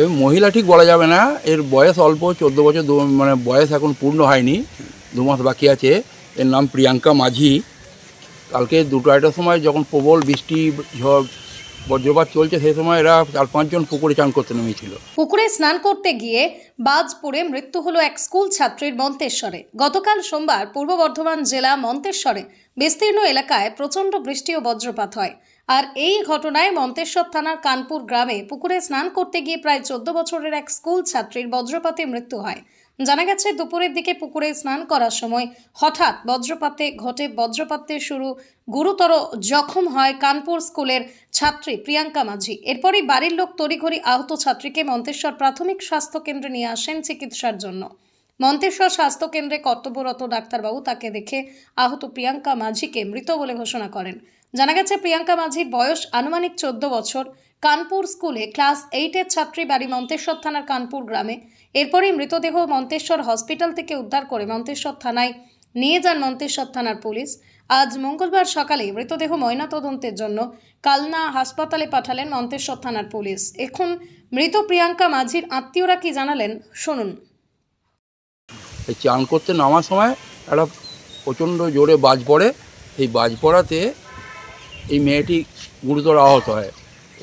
এই মহিলা ঠিক বলা যাবে না, এর বয়স অল্প, 14 বছর, মানে বয়স এখন পূর্ণ হয়নি, 2 মাস বাকি আছে। এর নাম প্রিয়াঙ্কা মাঝি। কালকে 2টা সময় যখন প্রবল বৃষ্টি, ঝড়, বজ্রপাত চলছে, সেই সময় এরা 4-5 জন পুকুরে চান করতে নেমেছিল। পুকুরে স্নান করতে গিয়ে বাজ পড়ে মৃত্যু হলো এক স্কুল ছাত্রীর মন্তেশ্বরে। গতকাল সোমবার পূর্ব বর্ধমান জেলা মন্তেশ্বরে বিস্তীর্ণ এলাকায় প্রচণ্ড বৃষ্টি ও বজ্রপাত হয়। আর এই ঘটনায় মন্তেশ্বর থানার কানপুর গ্রামে পুকুরে স্নান করতে গিয়ে প্রায় 14 বছরের এক স্কুল ছাত্রীর বজ্রপাতে মৃত্যু হয়। জানা গেছে, দুপুরের দিকে পুকুরে স্নান করার সময় হঠাৎ বজ্রপাতে শুরু গুরুতর জখম হয় কানপুর স্কুলের ছাত্রী প্রিয়াঙ্কা মাঝি। এরপরই বাড়ির লোক তড়িঘড়ি আহত ছাত্রীকে মন্তেশ্বর প্রাথমিক স্বাস্থ্য কেন্দ্রে নিয়ে আসেন চিকিৎসার জন্য। মন্তেশ্বর স্বাস্থ্য কেন্দ্রে কর্তব্যরত ডাক্তারবাবু তাকে দেখে আহত প্রিয়াঙ্কা মাঝিকে মৃত বলে ঘোষণা করেন। জানা গেছে, প্রিয়াঙ্কা মাঝির বয়স আনুমানিক 14 বছর। কানপুর স্কুলে ক্লাস 8-এর ছাত্রী, বাড়ি মন্তেশ্বর থানার কানপুর গ্রামে। এরপরই মৃতদেহ মন্তেশ্বর হসপিটাল থেকে উদ্ধার করে মন্তেশ্বর থানায় নিয়ে যান মন্তেশ্বর থানার পুলিশ। আজ মঙ্গলবার সকালে মৃতদেহ ময়নাতদন্তের জন্য কালনা হাসপাতালে পাঠালেন মন্তেশ্বর থানার পুলিশ। এখন মৃত প্রিয়াঙ্কা মাঝির আত্মীয়রা কি জানালেন শুনুন। এই চান করতে নামার সময় একটা প্রচণ্ড জোরে বাজ পড়ে। এই বাজ পড়াতে এই মেয়েটি গুরুতর আহত হয়।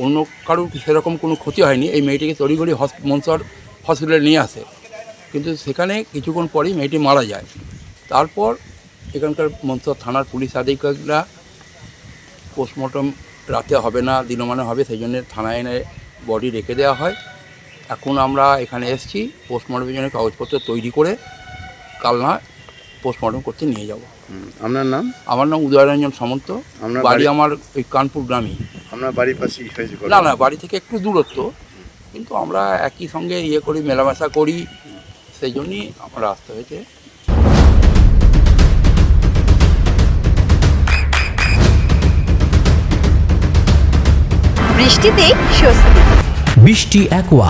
অন্য কারোর সেরকম কোনো ক্ষতি হয়নি। এই মেয়েটিকে তড়িঘড়ি মনসর হসপিটালে নিয়ে আসে, কিন্তু সেখানে কিছুক্ষণ পরেই মেয়েটি মারা যায়। তারপর এখানকার মনসর থানার পুলিশ আধিকারিকরা পোস্টমর্টম রাতে হবে না, দিনমানে হবে, সেই জন্য থানায় এনে বডি রেখে দেওয়া হয়। এখন আমরা এখানে এসেছি পোস্টমর্টমের জন্য কাগজপত্র তৈরি করে কালনা পোস্টমর্টম করতে নিয়ে যাব। আপনার নাম? আমার নাম উদয়রঞ্জন সামন্ত। বাড়ি আমার ওই কানপুর গ্রামে। আপনার বাড়ির পাশেই হয়েছে? না, বাড়ি থেকে একটু দূরত্ব, কিন্তু আমরা একই সঙ্গে করি, মেলামেশা করি, সেই জন্যই আমার আসতে হয়েছে। বৃষ্টিতে স্বস্তি। বৃষ্টি অ্যাকোয়া,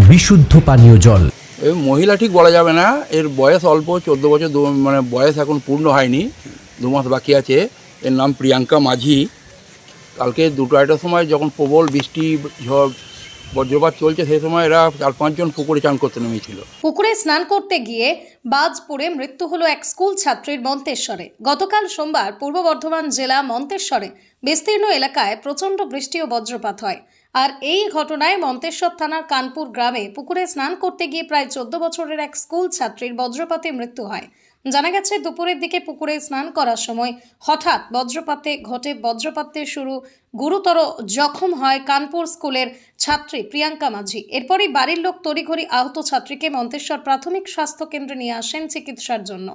বিশুদ্ধ পানীয় জল। এই মহিলা ঠিক বলা যাবে না, এর বয়স অল্প, 14 বছর, মানে বয়স এখন পূর্ণ হয়নি, 2 মাস বাকি আছে। এর নাম প্রিয়াঙ্কা মাঝি। কালকে 2টা সময় যখন প্রবল বৃষ্টি, ঝড়, বজ্রপাত চলছে, সেই সময় এরা 4-5 জন পুকুরে চান করতে নেমেছিল। পুকুরে স্নান করতে গিয়ে বাজ পড়ে মৃত্যু হলো এক স্কুল ছাত্রীর মন্তেশ্বরে। গতকাল সোমবার পূর্ব বর্ধমান জেলা মন্তেশ্বরে বিস্তীর্ণ এলাকায় প্রচণ্ড বৃষ্টি ও বজ্রপাত হয়। আর এই ঘটনায় মন্তেশ্বর থানার কানপুর গ্রামে পুকুরে স্নান করতে গিয়ে প্রায় 14 বছরের এক স্কুল ছাত্রীর বজ্রপাতে মৃত্যু হয়। জানা গেছে, দুপুরের দিকে পুকুরে স্নান করার সময় হঠাৎ বজ্রপাতে শুরু গুরুতর জখম হয় কানপুর স্কুলের ছাত্রী প্রিয়াঙ্কা মাঝি। এরপরই বাড়ির লোক তড়িঘড়ি আহত ছাত্রীকে মন্তেশ্বর প্রাথমিক স্বাস্থ্য কেন্দ্রে নিয়ে আসেন চিকিৎসার জন্য।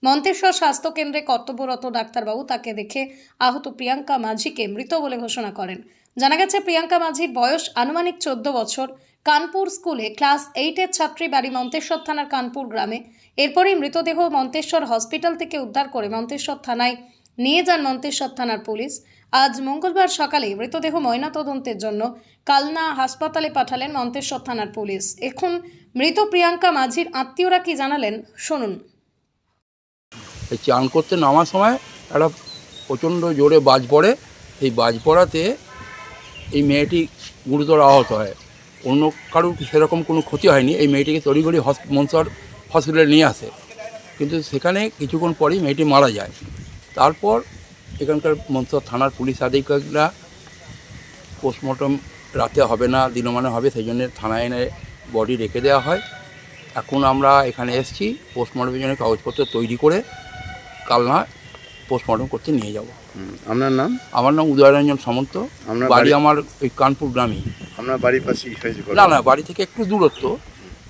মন্তেশ্বর স্বাস্থ্য কেন্দ্রে কর্তব্যরত ডাক্তারবাবু তাকে দেখে আহত প্রিয়াঙ্কা মাঝিকে মৃত বলে ঘোষণা করেন। জানা গেছে, প্রিয়াঙ্কা মাঝির বয়স আনুমানিক 14 বছর। কানপুর স্কুলে ক্লাস 8-এর ছাত্রী, বাড়ি মন্তেশ্বর থানার কানপুর গ্রামে। এরপরই মৃতদেহ মন্তেশ্বর হসপিটাল থেকে উদ্ধার করে মন্তেশ্বর থানায় নিয়ে যান মন্তেশ্বর থানার পুলিশ। আজ মঙ্গলবার সকালে মৃতদেহ ময়নাতদন্তের জন্য কালনা হাসপাতালে পাঠালেন মন্তেশ্বর থানার পুলিশ। এখন মৃত প্রিয়াঙ্কা মাঝির আত্মীয়রা কি জানালেন শুনুন। এই চান করতে নামার সময় একটা প্রচণ্ড জোরে বাজ পড়ে। এই বাজ পড়াতে এই মেয়েটি গুরুতর আহত হয়। অন্য কারোর সেরকম কোনো ক্ষতি হয়নি। এই মেয়েটিকে তড়িঘড়ি মনসর হসপিটালে নিয়ে আসে, কিন্তু সেখানে কিছুক্ষণ পরেই মেয়েটি মারা যায়। তারপর এখানকার মনসর থানার পুলিশ আধিকারিকরা পোস্টমর্টম রাতে হবে না, দিনমানে হবে, সেই জন্য থানায় এনে বডি রেখে দেওয়া হয়। এখন আমরা এখানে এসেছি পোস্টমর্টমের জন্য কাগজপত্র তৈরি করে কালনা পোস্টমর্টম করতে নিয়ে যাব। আপনার নাম? আমার নাম উদয়রঞ্জন সামন্ত। বাড়ি আমার ওই কানপুর গ্রামে। আপনার বাড়ির পাশেই হয়েছে? না, বাড়ি থেকে একটু দূরত্ব,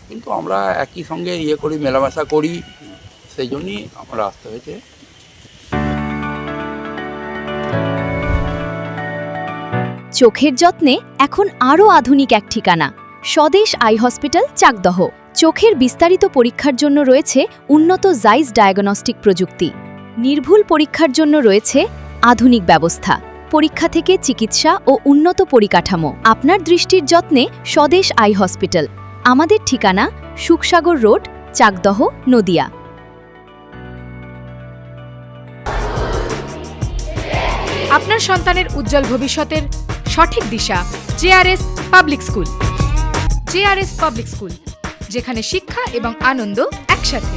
কিন্তু আমরা একই সঙ্গে করি, মেলামেশা করি, সেই জন্যই আমার আসতে হয়েছে। চোখের যত্নে এখন আরও আধুনিক এক ঠিকানা, স্বদেশ আই হসপিটাল, চাকদহ। চোখের বিস্তারিত পরীক্ষার জন্য রয়েছে উন্নত জাইস ডায়াগনস্টিক প্রযুক্তি। নির্ভুল পরীক্ষার জন্য রয়েছে আধুনিক ব্যবস্থা, পরীক্ষা থেকে চিকিৎসা ও উন্নত পরিকাঠামো। আপনার দৃষ্টির যত্নে স্বদেশ আই হসপিটাল। আমাদের ঠিকানা সুখসাগর রোড, চাকদহ, নদিয়া। আপনার সন্তানের উজ্জ্বল ভবিষ্যতের সঠিক দিশা JRS public school. JRS public school, যেখানে শিক্ষা এবং আনন্দ একসাথে।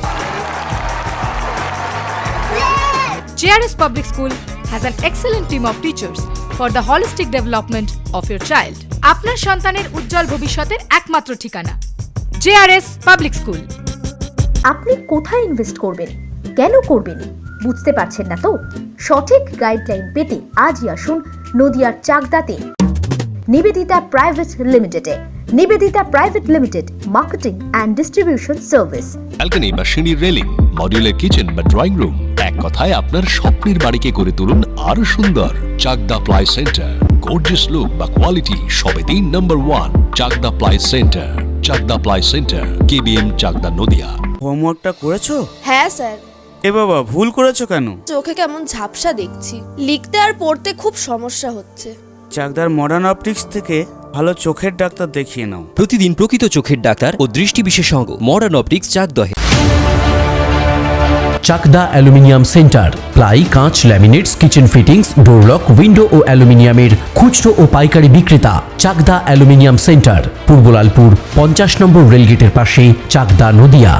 JRS public school has an excellent team of teachers for the holistic development of your child. আপনার সন্তানের উজ্জ্বল ভবিষ্যতের একমাত্র ঠিকানা জেআরএস পাবলিক স্কুল। আপনি কোথায় ইনভেস্ট করবেন, কেন করবেন, বুঝতে পারছেন না তো? সঠিক গাইডলাইন পেতে আজই আসুন নদিয়ার চাকদাতে নিবেদিতা প্রাইভেট লিমিটেডে। Nivedita private limited, marketing and distribution service. Balcony বা সিঁড়ির রেলিং, মডিউলার কিচেন বা ড্রয়িং রুম, এক কথায় আপনার স্বপ্নের বাড়িকে করে তুলুন আরো সুন্দর। Chakdaha ply centre, gorgeous look বা কোয়ালিটি সবেতেই number 1। Chakdaha ply centre, Chakdaha ply centre, KBM, Chakdaha, Nadia. হোমওয়ার্কটা করেছো? হ্যাঁ স্যার। এ বাবা, ভুল করেছো কেন? চোখে কেমন ঝাপসা দেখছি, লিখতে আর পড়তে খুব সমস্যা হচ্ছে। চাকদার মডার্ন অপটিক্স থেকে ভালো চোখের ডাক্তার দেখিয়ে নাও। প্রতিদিন প্রকৃত চোখের ডাক্তার ও দৃষ্টি বিশেষজ্ঞ মডার্ন অপটিক্স চাকদহে। চাকদা অ্যালুমিনিয়াম সেন্টার, প্লাই, কাঁচ, laminates, kitchen fittings, door lock, window ও অ্যালুমিনিয়ামের খুচরো ও পাইকারি বিক্রেতা। Chakdaha aluminium centre, Purbalalpur 50 number রেলগেটের পাশে, চাকদা, নদিয়া।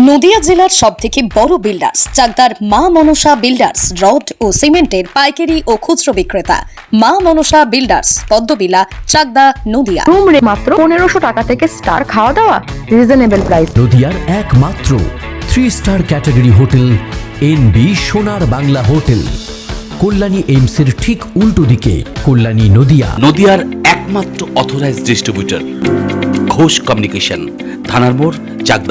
নদিয়া জেলার সবথেকে বড় বিল্ডার্স চাকদার মা মনসা বিল্ডার্স, রড ও সিমেন্টের পাইকারি ও খুচরো বিক্রেতা। মা মনসা বিল্ডার্স, পদ্মবিলা, চাকদা, নদিয়া। রুম রে মাত্র 1500 টাকা থেকে স্টার, খাওয়া দাওয়া রিজনেবল প্রাইস। নদিয়ার একমাত্র 3 স্টার ক্যাটাগরি হোটেল এনবি সোনার বাংলা হোটেল, কল্যাণী এইমসের ঠিক উল্টো দিকে, কল্যাণী, নদিয়া। নদিয়ার একমাত্র অথরাইজড ডিস্ট্রিবিউটর ঘোষ কমিউনিকেশন, থানার মোড়, চাকদা।